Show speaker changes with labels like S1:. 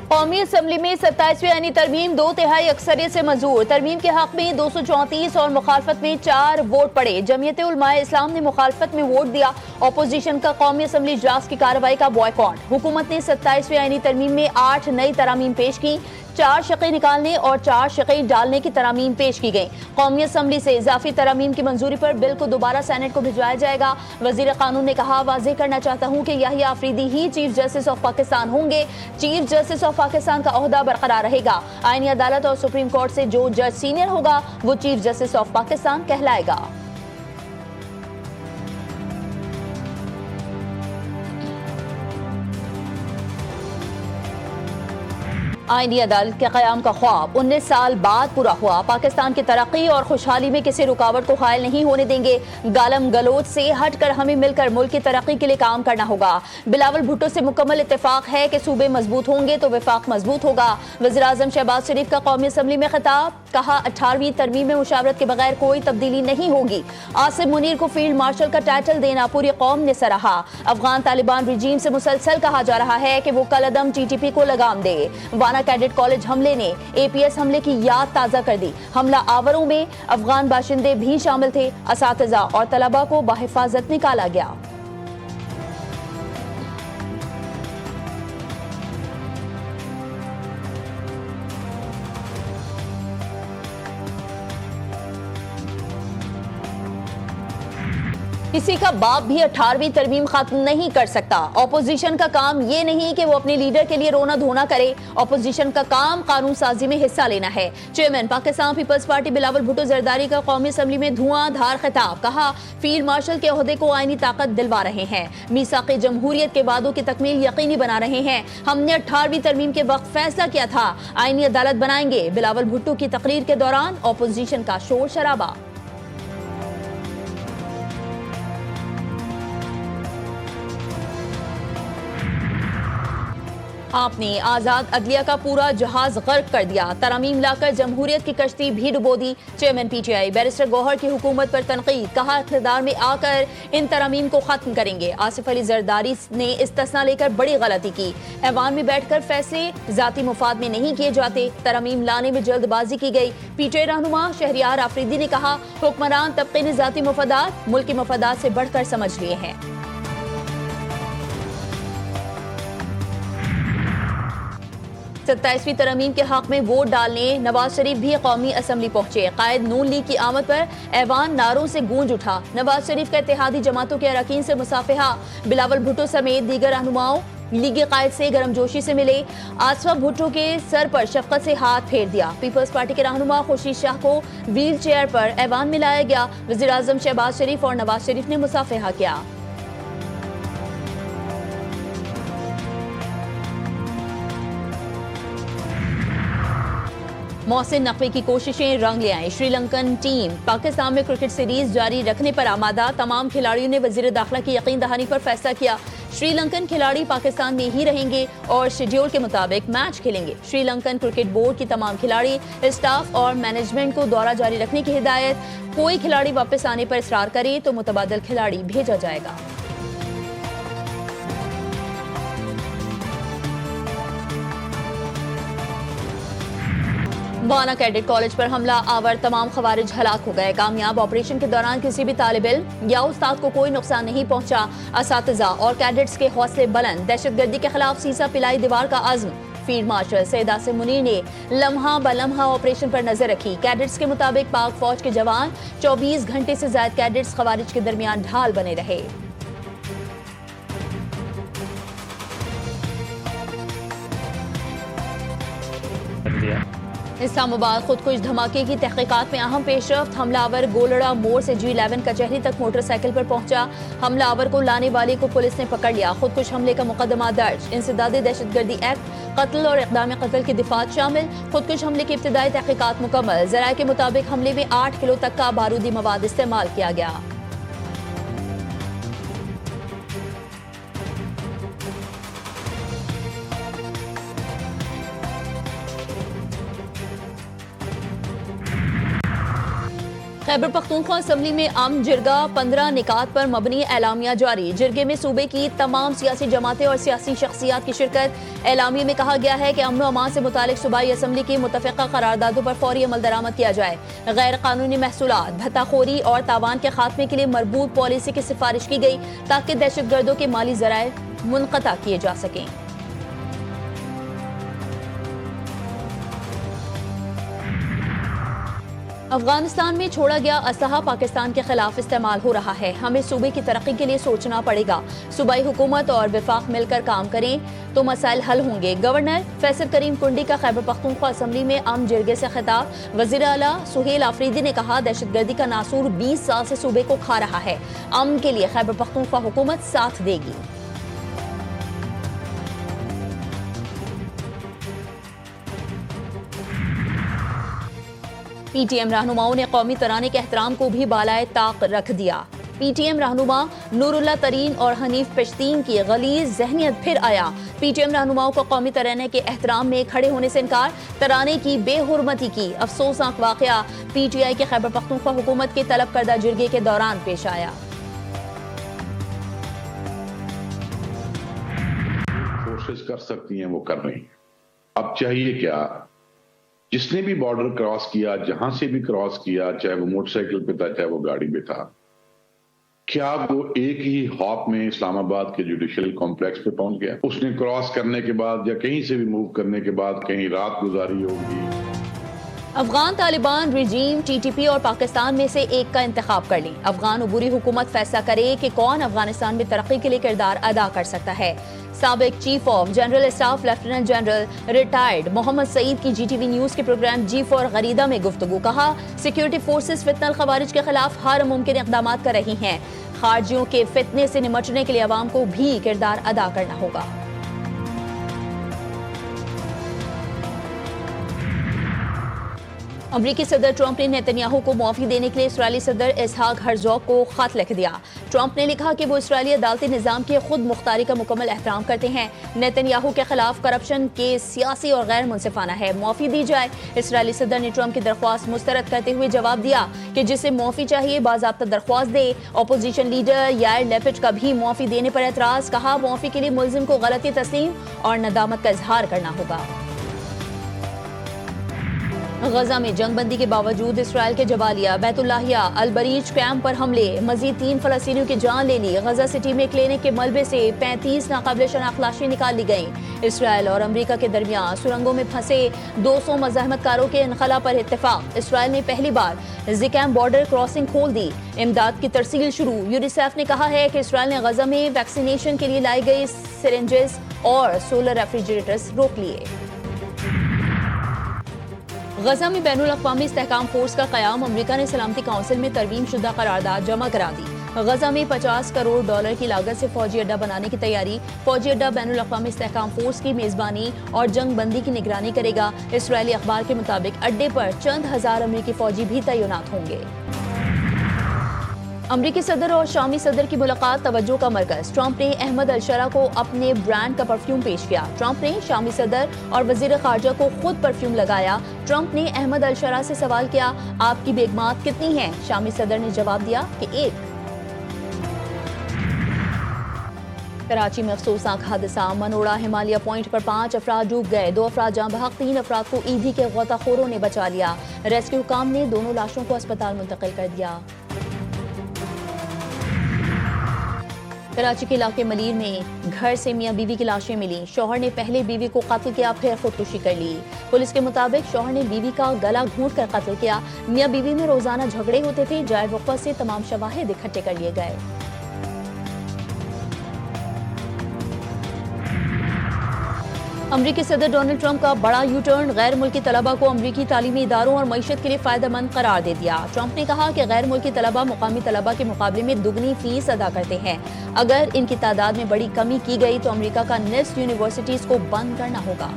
S1: قومی اسمبلی میں 27ویں آئینی ترمیم 2/3 اکثریت سے منظور۔ ترمیم کے حق میں 234 اور مخالفت میں 4 ووٹ پڑے۔ جمعیت علماء اسلام نے مخالفت میں ووٹ دیا۔ اپوزیشن کا قومی اسمبلی اجلاس کی کارروائی کا بوائکاٹ۔ حکومت نے 27ویں آئینی ترمیم میں 8 نئی ترامیم پیش کی۔ 4 شقیں نکالنے اور 4 شقیں ڈالنے کی ترامیم پیش کی گئیں۔ قومی اسمبلی سے اضافی ترامیم کی منظوری پر بل کو دوبارہ سینٹ کو بھجوایا جائے گا۔ وزیر قانون نے کہا، واضح کرنا چاہتا ہوں کہ یحییٰ آفریدی ہی چیف جسٹس آف پاکستان ہوں گے۔ چیف جسٹس آف پاکستان کا عہدہ برقرار رہے گا۔ آئینی عدالت اور سپریم کورٹ سے جو جج سینئر ہوگا وہ چیف جسٹس آف پاکستان کہلائے گا۔ آئینی عدالت کے قیام کا خواب 19 سال بعد پورا ہوا۔ پاکستان کی ترقی اور خوشحالی میں کسی رکاوٹ کو حائل نہیں ہونے دیں گے۔ گالم گلوچ سے ہٹ کر ہمیں مل کر ملک کی ترقی کے لیے کام کرنا ہوگا۔ بلاول بھٹو سے مکمل اتفاق ہے کہ صوبے مضبوط ہوں گے تو وفاق مضبوط ہوگا۔ وزیراعظم شہباز شریف کا قومی اسمبلی میں خطاب، کہا 18ویں ترمیم میں مشاورت کے بغیر کوئی تبدیلی نہیں ہوگی۔ آصف منیر کو فیلڈ مارشل کا ٹائٹل دینا پوری قوم نے سراہا۔ افغان طالبان رجیم سے مسلسل کہا جا رہا ہے کہ وہ کل عدم ٹی ٹی پی کو لگام دے۔ وانا کیڈٹ کالج حملے نے اے پی ایس حملے کی یاد تازہ کر دی۔ حملہ آوروں میں افغان باشندے بھی شامل تھے۔ اساتذہ اور طلباء کو بحفاظت نکالا گیا۔ کسی کا باپ بھی 18ویں ترمیم ختم نہیں کر سکتا۔ اپوزیشن کا کام یہ نہیں کہ وہ اپنے لیڈر کے لیے رونا دھونا کرے۔ اپوزیشن کا کام قانون سازی میں حصہ لینا ہے۔ چیئرمین پاکستان پیپلز پارٹی بلاول بھٹو زرداری کا قومی اسمبلی میں دھواں دھار خطاب، کہا فیلڈ مارشل کے عہدے کو آئینی طاقت دلوا رہے ہیں، میثاق جمہوریت کے وعدوں کی تکمیل یقینی بنا رہے ہیں۔ ہم نے 18ویں ترمیم کے وقت فیصلہ کیا تھا، آئینی عدالت بنائیں گے۔ بلاول بھٹو کی تقریر کے دوران اپوزیشن کا شور شرابہ۔ 'آپ نے آزاد عدلیہ کا پورا جہاز غرق کر دیا، ترامیم لا کر جمہوریت کی کشتی بھی ڈبو دی'۔ Chairman P T I barrister Gohar کی حکومت پر تنقید، کہا اقتدار میں آ کر ان ترامیم کو ختم کریں گے۔ آصف علی زرداری نے استثنا لے کر بڑی غلطی کی۔ ایوان میں بیٹھ کر فیصلے ذاتی مفاد میں نہیں کیے جاتے، ترامیم لانے میں جلد بازی کی گئی۔ پی ٹی آئی رہنما شہریار آفریدی نے کہا، حکمران طبقے نے ذاتی مفادات ملکی مفادات سے بڑھ کر سمجھ لیے ہیں۔ 27ویں ترمیم کے حق میں ووٹ ڈالنے نواز شریف بھی قومی اسمبلی پہنچے۔ قائد نون لیگ کی آمد پر ایوان نعروں سے گونج اٹھا۔ نواز شریف کا اتحادی جماعتوں کے اراکین سے مصافحہ، بلاول بھٹو سمیت دیگر رہنماؤں لیگ قائد سے گرم جوشی سے ملے۔ آصف بھٹو کے سر پر شفقت سے ہاتھ پھیر دیا۔ پیپلز پارٹی کے رہنما خورشید شاہ کو ویل چیئر پر ایوان میں لایا گیا۔ وزیراعظم شہباز شریف اور نواز شریف نے مصافحہ کیا۔ محسن نقوی کی کوششیں رنگ لے آئیں۔ شری لنکن ٹیم پاکستان میں کرکٹ سیریز جاری رکھنے پر آمادہ۔ تمام کھلاڑیوں نے وزیر داخلہ کی یقین دہانی پر فیصلہ کیا۔ شری لنکن کھلاڑی پاکستان میں ہی رہیں گے اور شیڈول کے مطابق میچ کھیلیں گے۔ شری لنکن کرکٹ بورڈ کی تمام کھلاڑی، اسٹاف اور مینجمنٹ کو دورہ جاری رکھنے کی ہدایت۔ کوئی کھلاڑی واپس آنے پر اصرار کرے تو متبادل کھلاڑی بھیجا جائے گا۔ وانا کیڈٹ کالج پر حملہ آور تمام خوارج ہلاک ہو گئے۔ کامیاب آپریشن کے دوران کسی بھی طالب علم یا استاد کو کوئی نقصان نہیں پہنچا۔ اساتذہ اور کیڈٹس کے حوصلے بلند۔ دہشت گردی کے خلاف سیسا پلائی دیوار کا عزم۔ فیلڈ مارشل سید آصف منیر نے لمحہ بلمحہ آپریشن پر نظر رکھی۔ کیڈٹس کے مطابق پاک فوج کے جوان 24 گھنٹے سے زائد کیڈٹس خوارج کے درمیان ڈھال بنے رہے۔ اسلام آباد خودکش دھماکے کی تحقیقات میں اہم پیش رفت۔ حملہ آور گولڑا موڑ سے G11 کچہری تک موٹر سائیکل پر پہنچا۔ حملہ آور کو لانے والے کو پولیس نے پکڑ لیا۔ خودکش حملے کا مقدمہ درج۔ انسداد دہشت گردی ایکٹ، قتل اور اقدام قتل کی دفعات شامل۔ خودکش حملے کی ابتدائی تحقیقات مکمل۔ ذرائع کے مطابق حملے میں 8 کلو تک کا بارودی مواد استعمال کیا گیا۔ خیبر پختونخوا اسمبلی میں امن جرگہ 15 نکات پر مبنی اعلامیہ جاری۔ جرگے میں صوبے کی تمام سیاسی جماعتیں اور سیاسی شخصیات کی شرکت۔ اعلامیے میں کہا گیا ہے کہ امن و امان سے متعلق صوبائی اسمبلی کی متفقہ قراردادوں پر فوری عمل درآمد کیا جائے۔ غیر قانونی محصولات، بھتہ خوری اور تاوان کے خاتمے کے لیے مربوط پالیسی کی سفارش کی گئی تاکہ دہشت گردوں کے مالی ذرائع منقطع کیے جا سکیں۔ افغانستان میں چھوڑا گیا اسلحہ پاکستان کے خلاف استعمال ہو رہا ہے، ہمیں صوبے کی ترقی کے لیے سوچنا پڑے گا۔ صوبائی حکومت اور وفاق مل کر کام کریں تو مسائل حل ہوں گے۔ گورنر فیصل کریم کنڈی کا خیبر پختونخوا اسمبلی میں امن جرگے سے خطاب۔ وزیر اعلیٰ سہیل آفریدی نے کہا دہشت گردی کا ناسور 20 سال سے صوبے کو کھا رہا ہے، امن کے لیے خیبر پختونخوا حکومت ساتھ دے گی۔ پی ٹی ایم رہنماؤں نے قومی ترانے کے احترام کو بھی بالائے طاق رکھ دیا۔ پی ٹی ایم رہنما نور اللہ ترین اور حنیف پشتین کی غلیظ ذہنیت پھر آیا۔ پی ٹی ایم رہنماؤں کو قومی ترانے کے احترام میں کھڑے ہونے سے انکار، ترانے کی بے حرمتی کی افسوسناک واقعہ پی ٹی آئی کے خیبر پختونخوا حکومت کے طلب کردہ جرگے کے دوران پیش آیا۔
S2: کوشش کر سکتی ہیں وہ کر رہی ہیں۔ اب چاہیے کیا، جس نے بھی بارڈر کراس کیا، جہاں سے بھی کراس کیا، چاہے وہ موٹر سائیکل پہ تھا چاہے وہ گاڑی پہ تھا، کیا وہ ایک ہی ہاپ میں اسلام آباد کے جوڈیشل کمپلیکس پہ پہنچ گیا؟ اس نے کراس کرنے کے بعد یا کہیں سے بھی موو کرنے کے بعد کہیں رات گزاری ہوگی۔
S1: افغان طالبان رجیم ٹی ٹی پی اور پاکستان میں سے ایک کا انتخاب کر لیں۔ افغان عبوری حکومت فیصلہ کرے کہ کون افغانستان میں ترقی کے لیے کردار ادا کر سکتا ہے۔ سابق chief of general staff lieutenant general retired Muhammad Saeed کی جی ٹی وی نیوز کے پروگرام جی فور غریدہ میں گفتگو۔ کہا سیکیورٹی فورسز فتنہ الخوارج کے خلاف ہر ممکن اقدامات کر رہی ہیں، خارجیوں کے فتنے سے نمٹنے کے لیے عوام کو بھی کردار ادا کرنا ہوگا۔ امریکی صدر ٹرمپ نے نیتنیاہو کو معافی دینے کے لیے اسرائیلی صدر اسحاق ہرزوگ کو خط لکھ دیا۔ ٹرمپ نے لکھا کہ وہ اسرائیلی عدالتی نظام کی خود مختاری کا مکمل احترام کرتے ہیں، نیتنیاہو کے خلاف کرپشن کیس سیاسی اور غیر منصفانہ ہے، معافی دی جائے۔ اسرائیلی صدر نے ٹرمپ کی درخواست مسترد کرتے ہوئے جواب دیا کہ جسے معافی چاہیے باضابطہ درخواست دے۔ اپوزیشن لیڈر یائر لیپڈ کا بھی معافی دینے پر اعتراض، کہا معافی کے لیے ملزم کو غلطی تسلیم اور ندامت کا اظہار کرنا ہوگا۔ غزہ میں جنگ بندی کے باوجود اسرائیل کے جبالیہ بیت اللہیہ البریج کیمپ پر حملے، مزید 3 فلسطینیوں کی جان لے لی۔ غزہ سٹی میں کلینک کے ملبے سے 35 ناقابل شناخت لاشیں نکال لی گئیں۔ اسرائیل اور امریکہ کے درمیان سرنگوں میں پھنسے 200 مزاحمت کاروں کے انخلا پر اتفاق۔ اسرائیل نے پہلی بار زکام بارڈر کراسنگ کھول دی، امداد کی ترسیل شروع۔ یونیسیف نے کہا ہے کہ اسرائیل نے غزہ میں ویکسینیشن کے لیے لائی گئی سرنجز اور سولر ریفریجریٹرز روک لیے۔ غزہ میں بین الاقوامی استحکام فورس کا قیام، امریکہ نے سلامتی کونسل میں ترمیم شدہ قرارداد جمع کرا دی۔ غزہ میں $50 کروڑ کی لاگت سے فوجی اڈہ بنانے کی تیاری۔ فوجی اڈہ بین الاقوامی استحکام فورس کی میزبانی اور جنگ بندی کی نگرانی کرے گا۔ اسرائیلی اخبار کے مطابق اڈے پر چند ہزار امریکی فوجی بھی تعینات ہوں گے۔ امریکی صدر اور شامی صدر کی ملاقات توجہ کا مرکز، ٹرمپ نے احمد الشرا کو اپنے برانڈ کا پرفیوم پیش کیا۔ ٹرمپ نے شامی صدر اور وزیر خارجہ کو خود پرفیوم لگایا۔ ٹرمپ نے احمد الشرا سے سوال کیا آپ کی بیگمات کتنی ہیں؟ شامی صدر نے جواب دیا کہ 1۔ کراچی میں افسوسناک حادثہ، منوڑا ہمالیہ پوائنٹ پر 5 افراد ڈوب گئے، 2 افراد جاں بحق، 3 افراد کو ایندھی کے غوطہ خوروں نے بچا لیا۔ ریسکیو حکام نے دونوں لاشوں کو اسپتال منتقل کر دیا۔ کراچی کے علاقے ملیر میں گھر سے میاں بیوی کی لاشیں ملی، شوہر نے پہلے بیوی کو قتل کیا پھر خودکشی کر لی۔ پولیس کے مطابق شوہر نے بیوی کا گلا گھونٹ کر قتل کیا۔ میاں بیوی میں روزانہ جھگڑے ہوتے تھے، جائے وقوع سے تمام شواہد اکٹھے کر لیے گئے۔ امریکی صدر ڈونلڈ ٹرمپ کا بڑا یو ٹرن، غیر ملکی طلبہ کو امریکی تعلیمی اداروں اور معیشت کے لیے فائدہ مند قرار دے دیا۔ ٹرمپ نے کہا کہ غیر ملکی طلبہ مقامی طلبہ کے مقابلے میں دگنی فیس ادا کرتے ہیں، اگر ان کی تعداد میں بڑی کمی کی گئی تو امریکہ کا نصف یونیورسٹیز کو بند کرنا ہوگا۔